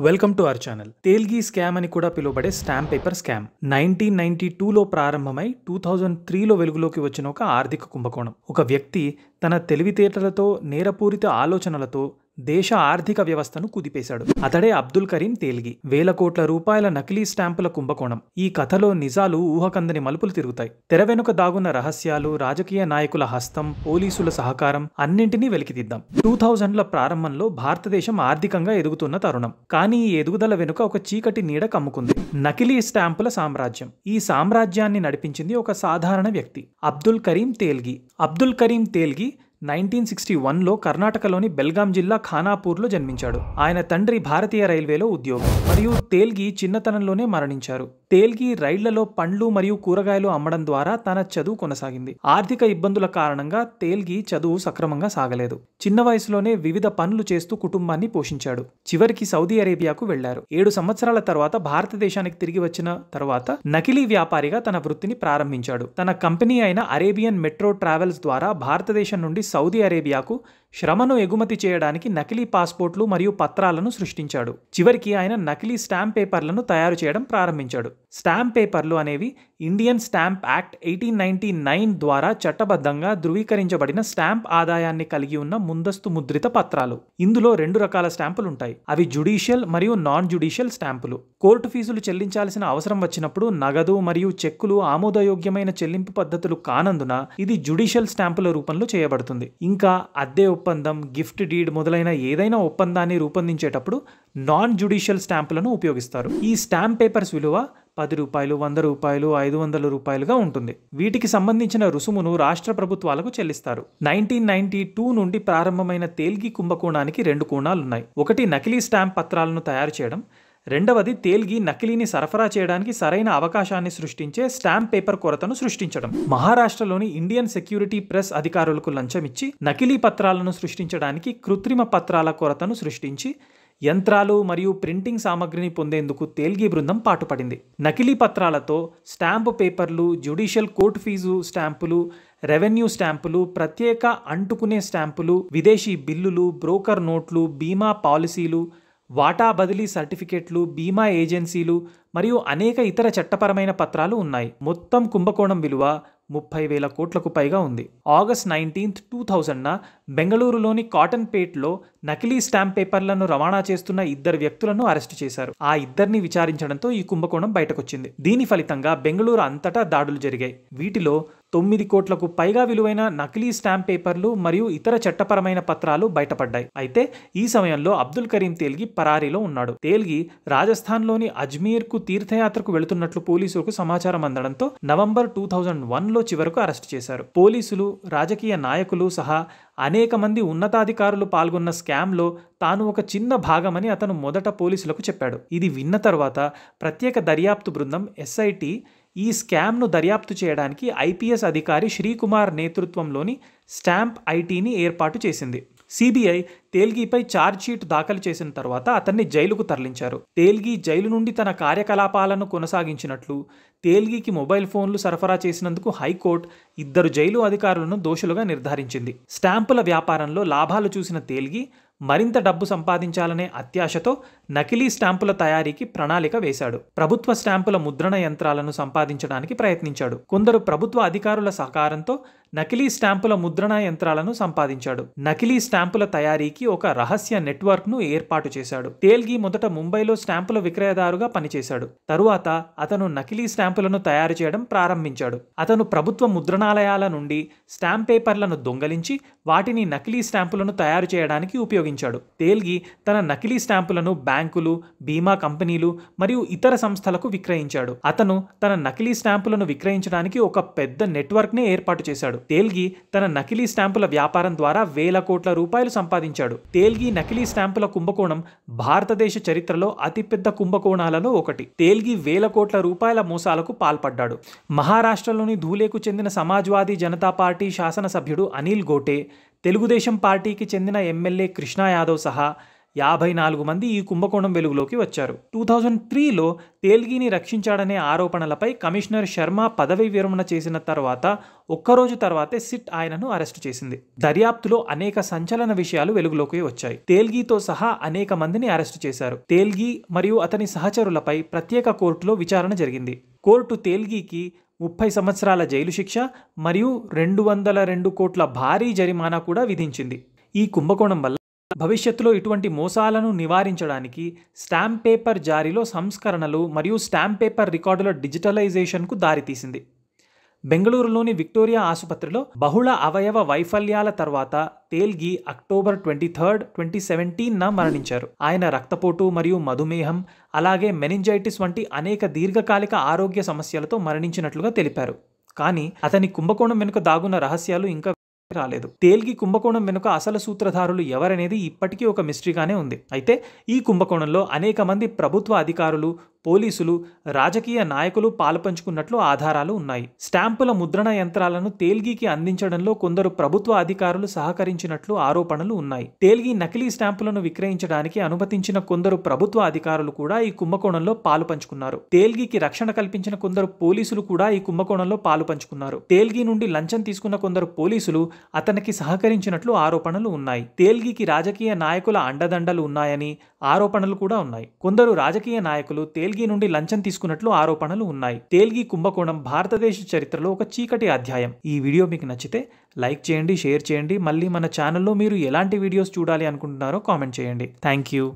Welcome to our channel. Telgi scam అని కూడా పిలువబడే స్టాంప్ పేపర్ స్కామ్ 1992లో ప్రారంభమై 2003లో వెలుగులోకి వచ్చిన ఒక ఆర్థిక కుంభకోణం. ఒక వ్యక్తి తన తెలివితేటలతో, నేరపూరిత ఆలోచనలతో దేశ ఆర్థిక వ్యవస్థను కుదిపేశాడు. అతడే అబ్దుల్ కరీం తేల్గి. వేల కోట్ల రూపాయల నకిలీ స్టాంపుల కుంభకోణం. ఈ కథలో నిజాలు ఊహకందని మలుపులు తిరుగుతాయి. తెర వెనుక దాగున్న రహస్యాలు, రాజకీయ నాయకుల హస్తం, పోలీసుల సహకారం అన్నింటినీ వెలికితీద్దాం. 2000ల ప్రారంభంలో భారతదేశం ఆర్థికంగా ఎదుగుతున్న తరుణం. కానీ ఈ ఎదుగుదల వెనుక ఒక చీకటి నీడ కమ్ముకుంది. నకిలీ స్టాంపుల సామ్రాజ్యం. ఈ సామ్రాజ్యాన్ని నడిపించింది ఒక సాధారణ వ్యక్తి, అబ్దుల్ కరీం తేల్గి. అబ్దుల్ కరీం తేల్గి 1961లో కర్ణాటకలోని బెల్గాం జిల్లా ఖానాపూర్లో జన్మించాడు. ఆయన తండ్రి భారతీయ రైల్వేలో ఉద్యోగం మరియు తేల్గి చిన్నతనంలోనే మరణించారు. తేల్గి రైళ్లలో పండ్లు మరియు కూరగాయలు అమ్మడం ద్వారా తన చదువు కొనసాగింది. ఆర్థిక ఇబ్బందుల కారణంగా తేల్గి చదువు సక్రమంగా సాగలేదు. చిన్న వయసులోనే వివిధ పనులు చేస్తూ కుటుంబాన్ని పోషించాడు. చివరికి సౌదీ అరేబియాకు వెళ్లారు. 7 సంవత్సరాల తర్వాత భారతదేశానికి తిరిగి వచ్చిన తర్వాత నకిలీ వ్యాపారిగా తన వృత్తిని ప్రారంభించాడు. తన కంపెనీ అయిన అరేబియన్ మెట్రో ట్రావెల్స్ ద్వారా భారతదేశం నుండి సౌదీ అరేబియాకు శ్రమను ఎగుమతి చేయడానికి నకిలీ పాస్పోర్ట్లు మరియు పత్రాలను సృష్టించాడు. చివరికి ఆయన నకిలీ స్టాంప్ పేపర్లను తయారు చేయడం ప్రారంభించాడు. స్టాంప్ పేపర్లు అనేవి ఇండియన్ స్టాంప్ యాక్ట్ 1899 ద్వారా చట్టబద్ధంగా ధృవీకరించబడిన స్టాంప్ ఆదాయాన్ని కలిగి ఉన్న ముందస్తు ముద్రిత పత్రాలు. ఇందులో 2 రకాల స్టాంపులు ఉంటాయి. అవి జ్యుడిషియల్ మరియు నాన్ జ్యుడిషియల్ స్టాంపులు. కోర్టు ఫీజులు చెల్లించాల్సిన అవసరం వచ్చినప్పుడు నగదు మరియు చెక్కులు ఆమోదయోగ్యమైన చెల్లింపు పద్ధతులు కానందున ఇది జ్యుడిషియల్ స్టాంపుల రూపంలో చేయబడుతుంది. ఇంకా అద్దె ఒప్పందం, గిఫ్ట్ డీడ్ మొదలైన ఏదైనా ఒప్పందాన్ని రూపొందించేటప్పుడు నాన్ జ్యుడిషియల్ స్టాంపులను ఉపయోగిస్తారు. ఈ స్టాంప్ పేపర్స్ విలువ 10 రూపాయలు, 100 రూపాయలు, 500 రూపాయలుగా ఉంటుంది. వీటికి సంబంధించిన రుసుమును రాష్ట్ర ప్రభుత్వాలకు చెల్లిస్తారు. 1992 నుండి ప్రారంభమైన తేల్గి కుంభకోణానికి 2 కోణాలున్నాయి. ఒకటి నకిలీ స్టాంప్ పత్రాలను తయారు చేయడం, రెండవది తేల్గి నకిలీని సరఫరా చేయడానికి సరైన అవకాశాన్ని సృష్టించే స్టాంప్ పేపర్ కొరతను సృష్టించడం. మహారాష్ట్రలోని ఇండియన్ సెక్యూరిటీ ప్రెస్ అధికారులకు లంచం ఇచ్చి నకిలీ పత్రాలను సృష్టించడానికి కృత్రిమ పత్రాల కొరతను సృష్టించి యంత్రాలు మరియు ప్రింటింగ్ సామగ్రిని పొందేందుకు తేల్గి బృందం పాటుపడింది. నకిలీ పత్రాలతో స్టాంపు పేపర్లు, జ్యుడిషియల్ కోర్టు ఫీజు స్టాంపులు, రెవెన్యూ స్టాంపులు, ప్రత్యేక అంటుకునే స్టాంపులు, విదేశీ బిల్లులు, బ్రోకర్ నోట్లు, బీమా పాలసీలు, వాటా బదిలీ సర్టిఫికెట్లు, బీమా ఏజెన్సీలు మరియు అనేక ఇతర చట్టపరమైన పత్రాలు ఉన్నాయి. మొత్తం కుంభకోణం విలువ 30,000 కోట్లకు పైగా ఉంది. ఆగస్ట్ 19, 2000న బెంగళూరులోని కాటన్పేట్లో నకిలీ స్టాంప్ పేపర్లను రవాణా చేస్తున్న 2 వ్యక్తులను అరెస్టు చేశారు. ఆ ఇద్దరిని విచారించడంతో ఈ కుంభకోణం బయటకొచ్చింది. దీని ఫలితంగా బెంగళూరు అంతటా దాడులు జరిగాయి. వీటిలో 9 కోట్లకు పైగా విలువైన నకిలీ స్టాంప్ పేపర్లు మరియు ఇతర చట్టపరమైన పత్రాలు బయటపడ్డాయి. అయితే ఈ సమయంలో అబ్దుల్ కరీం తేల్గి పరారీలో ఉన్నాడు. తేల్గి రాజస్థాన్లోని అజ్మీర్కు తీర్థయాత్రకు వెళుతున్నట్లు పోలీసులకు సమాచారం అందడంతో నవంబర్ 2001లో చివరకు అరెస్టు చేశారు. పోలీసులు, రాజకీయ నాయకులు సహా అనేక మంది ఉన్నతాధికారులు పాల్గొన్న స్కామ్లో తాను ఒక చిన్న భాగమని అతను మొదట పోలీసులకు చెప్పాడు. ఇది విన్న తర్వాత ప్రత్యేక దర్యాప్తు బృందం SIT ఈ స్కామ్ను దర్యాప్తు చేయడానికి IPS అధికారి శ్రీకుమార్ నేతృత్వంలోని స్టాంప్ ITని ఏర్పాటు చేసింది. CBI తేల్గిపై ఛార్జ్షీట్ దాఖలు చేసిన తర్వాత అతన్ని జైలుకు తరలించారు. తేల్గి జైలు నుండి తన కార్యకలాపాలను కొనసాగించినట్లు, తేల్గికి మొబైల్ ఫోన్లు సరఫరా చేసినందుకు హైకోర్టు 2 జైలు అధికారులను దోషులుగా నిర్ధారించింది. స్టాంపుల వ్యాపారంలో లాభాలు చూసిన తేల్గి మరింత డబ్బు సంపాదించాలనే అత్యాశతో నకిలీ స్టాంపుల తయారీకి ప్రణాళిక వేశాడు. ప్రభుత్వ స్టాంపుల ముద్రణ యంత్రాలను సంపాదించడానికి ప్రయత్నించాడు. కొందరు ప్రభుత్వ అధికారుల సహకారంతో నకిలీ స్టాంపుల ముద్రణ యంత్రాలను సంపాదించాడు. నకిలీ స్టాంపుల తయారీకి ఒక రహస్య నెట్వర్క్ను ఏర్పాటు చేశాడు. తేల్గి మొదట ముంబైలో స్టాంపుల విక్రయదారుగా పనిచేశాడు. తరువాత అతను నకిలీ స్టాంపులను తయారు చేయడం ప్రారంభించాడు. అతను ప్రభుత్వ ముద్రణాలయాల నుండి స్టాంప్ పేపర్లను దొంగలించి వాటిని నకిలీ స్టాంపులను తయారు చేయడానికి ఉపయోగించాడు. తేల్గి తన నకిలీ స్టాంపులను బ్యాంకులు, బీమా కంపెనీలు మరియు ఇతర సంస్థలకు విక్రయించాడు. అతను తన నకిలీ స్టాంపులను విక్రయించడానికి ఒక పెద్ద నెట్వర్క్నే ఏర్పాటు చేశాడు. తేల్గి తన నకిలీ స్టాంపుల వ్యాపారం ద్వారా వేల కోట్ల రూపాయలు సంపాదించాడు. తేల్గి నకిలీ స్టాంపుల కుంభకోణం భారతదేశ చరిత్రలో అతిపెద్ద కుంభకోణాలలో ఒకటి. తేల్గి వేల కోట్ల రూపాయల మోసాలకు పాల్పడ్డాడు. మహారాష్ట్రలోని ధూలేకు చెందిన సమాజ్వాదీ జనతా పార్టీ శాసనసభ్యుడు అనిల్ గోటే, తెలుగుదేశం పార్టీకి చెందిన ఎమ్మెల్యే కృష్ణా యాదవ్ సహా 54 మంది ఈ కుంభకోణం వెలుగులోకి వచ్చారు. 2003లో తేల్గిని రక్షించాడనే ఆరోపణలపై కమిషనర్ శర్మ పదవి విరమణ చేసిన తర్వాత ఒక్కరోజు తర్వాతే సిట్ ఆయనను అరెస్టు చేసింది. దర్యాప్తులో అనేక సంచలన విషయాలు వెలుగులోకి వచ్చాయి. తేల్గితో సహా అనేక మందిని అరెస్టు చేశారు. తేల్గి మరియు అతని సహచరులపై ప్రత్యేక కోర్టులో విచారణ జరిగింది. కోర్టు తేల్గికి 30 సంవత్సరాల జైలు శిక్ష మరియు 202 కోట్ల భారీ జరిమానా కూడా విధించింది. ఈ కుంభకోణం వల్ల భవిష్యత్తులో ఇటువంటి మోసాలను నివారించడానికి స్టాంప్ పేపర్ జారీలో సంస్కరణలు మరియు స్టాంప్ పేపర్ రికార్డుల డిజిటలైజేషన్కు దారితీసింది. బెంగళూరులోని విక్టోరియా ఆసుపత్రిలో బహుళ అవయవ వైఫల్యాల తర్వాత తేల్గి అక్టోబర్ 23, 2017న మరణించారు. ఆయన రక్తపోటు మరియు మధుమేహం అలాగే మెనింజైటిస్ వంటి అనేక దీర్ఘకాలిక ఆరోగ్య సమస్యలతో మరణించినట్లుగా తెలిపారు. కానీ అతని కుంభకోణం వెనుక దాగున్న రహస్యాలు ఇంకా రాలేదు. తేల్గి కుంభకోణం వెనుక అసలు సూత్రధారులు ఎవరనేది ఇప్పటికీ ఒక మిస్టరీగానే ఉంది. అయితే ఈ కుంభకోణంలో అనేక మంది ప్రభుత్వ అధికారులు, పోలీసులు, రాజకీయ నాయకులు పాలుపంచుకున్నట్లు ఆధారాలు ఉన్నాయి. స్టాంపుల ముద్రణ యంత్రాలను తేల్గికి అందించడంలో కొందరు ప్రభుత్వ అధికారులు సహకరించినట్లు ఆరోపణలు ఉన్నాయి. తేల్గి నకిలీ స్టాంపులను విక్రయించడానికి అనుమతించిన కొందరు ప్రభుత్వ అధికారులు కూడా ఈ కుంభకోణంలో పాలుపంచుకున్నారు. తేల్గికి రక్షణ కల్పించిన కొందరు పోలీసులు కూడా ఈ కుంభకోణంలో పాలుపంచుకున్నారు. తేల్గి నుండి లంచం తీసుకున్న కొందరు పోలీసులు అతనికి సహకరించినట్లు ఆరోపణలు ఉన్నాయి. తేల్గికి రాజకీయ నాయకుల అండదండలు ఉన్నాయని ఆరోపణలు కూడా ఉన్నాయి. కొందరు రాజకీయ నాయకులు తేల్గి నుండి లంచం తీసుకున్నట్లు ఆరోపణలు ఉన్నాయి. తేల్గి కుంభకోణం భారతదేశ చరిత్రలో ఒక చీకటి అధ్యాయం. ఈ వీడియో మీకు నచ్చితే లైక్ చేయండి, షేర్ చేయండి. మళ్ళీ మన ఛానల్లో మీరు ఎలాంటి వీడియోస్ చూడాలి అనుకుంటున్నారో కామెంట్ చేయండి. Thank you.